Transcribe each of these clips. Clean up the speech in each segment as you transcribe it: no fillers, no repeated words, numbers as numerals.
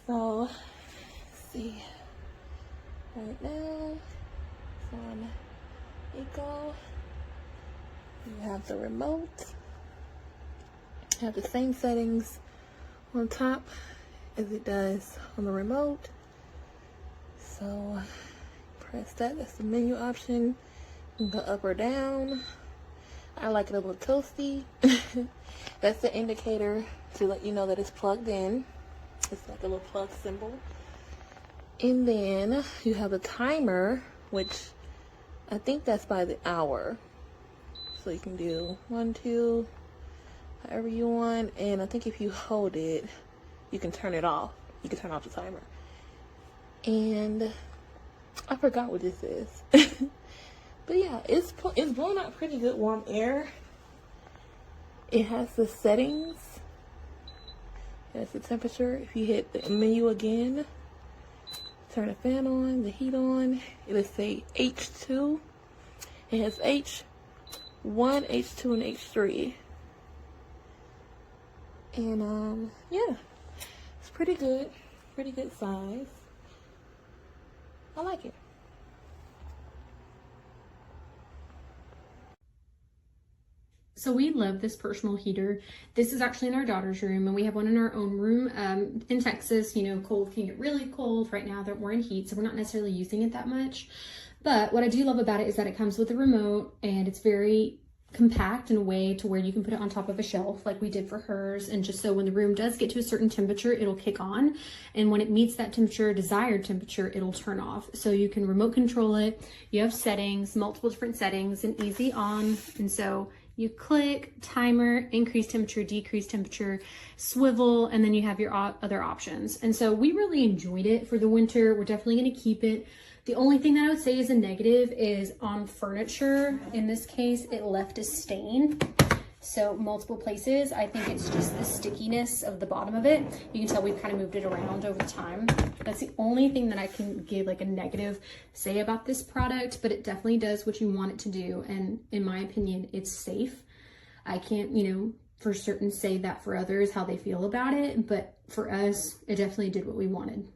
So, let's see. Right now, it's on Eco. You have the remote. You have the same settings on top as it does on the remote. So, press that. That's the menu option. You can go up or down. I like it a little toasty. That's the indicator to let you know that it's plugged in. It's like a little plug symbol. And then you have a timer, which I think that's by the hour. So you can do 1, 2, however you want. And I think if you hold it, you can turn it off. You can turn off the timer. And I forgot what this is. But yeah, it's blowing out pretty good warm air. It has the settings. That's the temperature. If you hit the menu again, turn the fan on, the heat on, it'll say H2. It has H1, H2, and H3. And yeah, it's pretty good size. I like it. So we love this personal heater. This is actually in our daughter's room, and we have one in our own room. In Texas, you know, cold can get really cold. Right now we're in heat, so we're not necessarily using it that much. But what I do love about it is that it comes with a remote, and it's very compact in a way to where you can put it on top of a shelf like we did for hers, and just so when the room does get to a certain temperature, it'll kick on, and when it meets that temperature, desired temperature, it'll turn off. So you can remote control it. You have settings, multiple different settings, and easy on. And so you click timer, increase temperature, decrease temperature, swivel, and then you have your other options. And so we really enjoyed it for the winter. We're definitely going to keep it. The only thing that I would say is a negative is on furniture. In this case, it left a stain. So multiple places. I think it's just the stickiness of the bottom of it. You can tell we've kind of moved it around over the time. That's the only thing that I can give like a negative say about this product, but it definitely does what you want it to do. And in my opinion, it's safe. I can't, you know, for certain say that for others, how they feel about it, but for us, it definitely did what we wanted.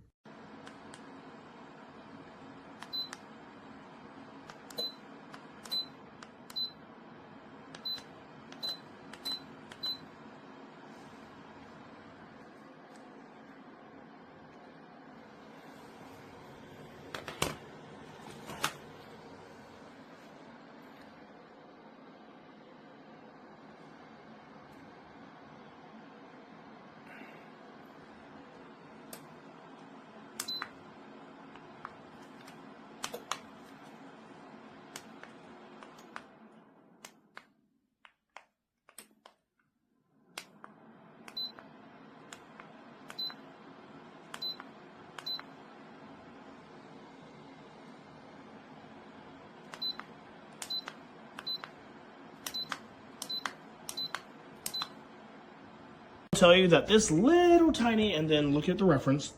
Tell you that this little tiny, and then look at the reference,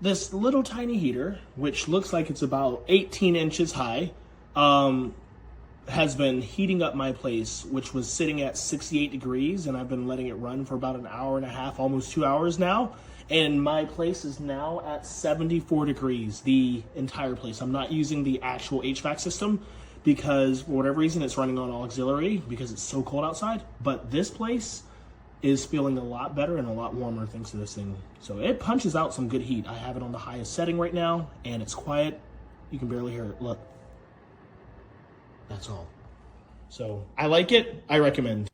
this little tiny heater, which looks like it's about 18 inches high, has been heating up my place, which was sitting at 68 degrees, and I've been letting it run for about an hour and a half, almost 2 hours now, and my place is now at 74 degrees, the entire place. I'm not using the actual HVAC system because for whatever reason it's running on auxiliary because it's so cold outside, but this place is feeling a lot better and a lot warmer thanks to this thing. So it punches out some good heat. I have it on the highest setting right now, and it's quiet. You can barely hear it. Look. That's all. So I like it. I recommend.